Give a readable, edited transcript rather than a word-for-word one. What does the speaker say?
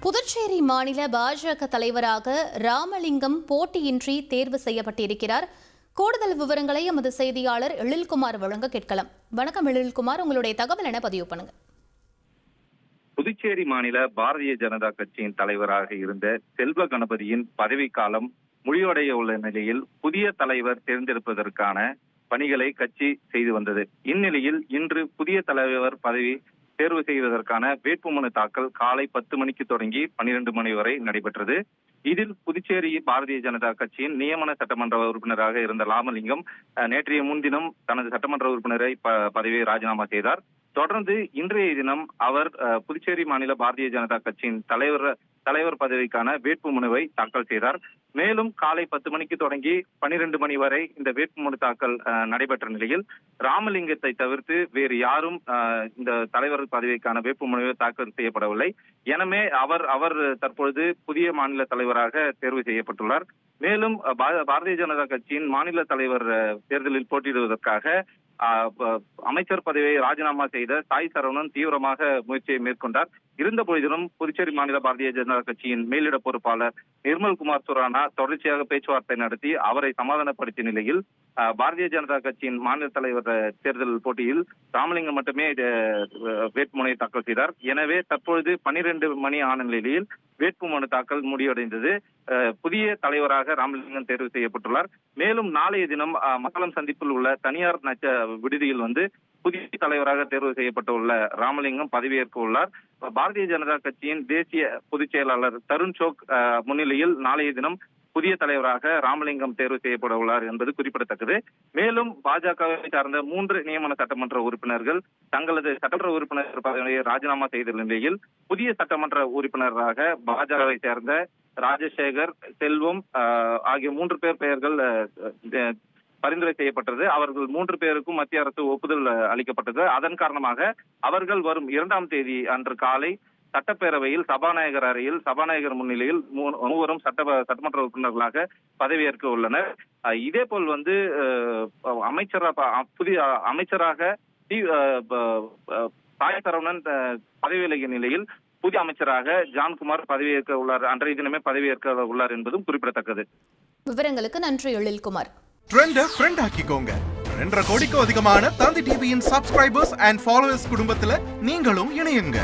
புதுச்சேரி மாநில பாஜக தலைவராக ராமலிங்கம் போட்டியின்றி தேர்வு செய்யப்பட்டிருக்கிறார். கூடுதல் விவரங்களை எமது செய்தியாளர் எழில்குமார் வழங்க கேட்கலாம். வணக்கம் எழில்குமார், உங்களுடைய தகவல் என பதிவு பண்ணுங்க. புதுச்சேரி மாநில பாரதிய ஜனதா கட்சியின் தலைவராக இருந்த செல்வ கணபதியின் பதவிக்காலம் முடிவடைய உள்ள நிலையில் புதிய தலைவர் தேர்ந்தெடுப்பதற்கான பணிகளை கட்சி செய்து வந்தது. இந்நிலையில் இன்று புதிய தலைவர் பதவி தேர்வு செய்வதற்கான வேட்புமனு தாக்கல் காலை 10 மணிக்கு தொடங்கி 12 மணி வரை நடைபெற்றது. இதில் புதுச்சேரி பாரதிய ஜனதா கட்சியின் நியமன சட்டமன்ற உறுப்பினராக இருந்த ராமலிங்கம் நேற்றைய முன்தினம் தனது சட்டமன்ற உறுப்பினரை பதவியை ராஜினாமா செய்தார். தொடர்ந்து இன்றைய தினம் அவர் புதுச்சேரி மாநில பாரதிய ஜனதா கட்சியின் தலைவர் பதவிக்கான வேட்புமனுவை தாக்கல் செய்தார். மேலும் காலை 10 மணிக்கு தொடங்கி 12 மணி வரை இந்த வேட்புமனு தாக்கல் நடைபெற்ற நிலையில் ராமலிங்கத்தை தவிர்த்து வேறு யாரும் இந்த தலைவர் பதவிக்கான வேட்புமனுவை தாக்கல் செய்யப்படவில்லை. எனவே அவர் தற்பொழுது புதிய மாநில தலைவராக தேர்வு செய்யப்பட்டுள்ளார். மேலும் பாரதிய ஜனதா கட்சியின் மாநில தலைவர் தேர்தலில் போட்டியிடுவதற்காக அமைச்சர் பதவியை ராஜினாமா செய்த சாய் சரவணன் தீவிரமாக முயற்சியை மேற்கொண்டார். இருந்த போதிலும் புதுச்சேரி மாநில பாரதிய ஜனதா கட்சியின் மேலிட பொறுப்பாளர் நிர்மல்குமார் சுரானா தொடர்ச்சியாக பேச்சுவார்த்தை நடத்தி அவரை சமாதானப்படுத்திய நிலையில் பாரதிய ஜனதா கட்சியின் மாநில தலைவர் தேர்தல் போட்டியில் ராமலிங்கம் மட்டுமே வேட்புமனுவை தாக்கல் செய்தார். எனவே தற்பொழுது 12 மணி ஆன நிலையில் வேட்புமனு தாக்கல் முடிவடைந்தது. புதிய தலைவராக ராமலிங்கம் தேர்வு செய்யப்பட்டுள்ளார். மேலும் நாளைய தினம் மக்களம் சந்திப்பில் உள்ள தனியார் விடுதியில் புதிய தலைவராக தேர்வு செய்யப்பட்டுள்ள ராமலிங்கம் பதவியேற்க உள்ளார். பாரதிய ஜனதா கட்சியின் தேசிய பொதுச் செயலாளர் தருண் சோக் முன்னிலையில் நாளைய தினம் புதிய தலைவராக ராமலிங்கம் தேர்வு செய்யப்பட உள்ளார் என்பது குறிப்பிடத்தக்கது. மேலும் பாஜகவை சார்ந்த 3 நியமன சட்டமன்ற உறுப்பினர்கள் தங்களது சட்டமன்ற உறுப்பினர் பதவியை ராஜினாமா செய்த நிலையில் புதிய சட்டமன்ற உறுப்பினராக பாஜகவை சேர்ந்த ராஜசேகர், செல்வம் ஆகிய 3 பேர் பெயர்கள் பரிந்துரை செய்யப்பட்டது. அவர்கள் 3 பேருக்கும் மத்திய அரசு ஒப்புதல் அளிக்கப்பட்டது. அதன் காரணமாக அவர்கள் வரும் 2ஆம் தேதி அன்று காலை சட்டப்பேரவையில் சபாநாயகர் அறையில் சபாநாயகர் முன்னிலையில் மூவரும் சட்டமன்ற உறுப்பினர்களாக பதவியேற்க உள்ளனர். இதே போல் புதிய அமைச்சராக சாய் சரவணன் பதவி விலகிய நிலையில் புதிய அமைச்சராக ஜான்குமார் பதவியேற்க உள்ளார். அன்றைய தினமே பதவியேற்க உள்ளார் என்பதும் குறிப்பிடத்தக்கது. விவரங்களுக்கு நன்றி எழில்குமார். ட்ரெண்ட ஃப்ரெண்ட் ஆக்கிக்கோங்க. 2.5 கோடிக்கும் அதிகமான தந்தி டிவியின் சப்ஸ்கிரைபர்ஸ் அண்ட் ஃபாலோவர்ஸ் குடும்பத்துல நீங்களும் இணையுங்க.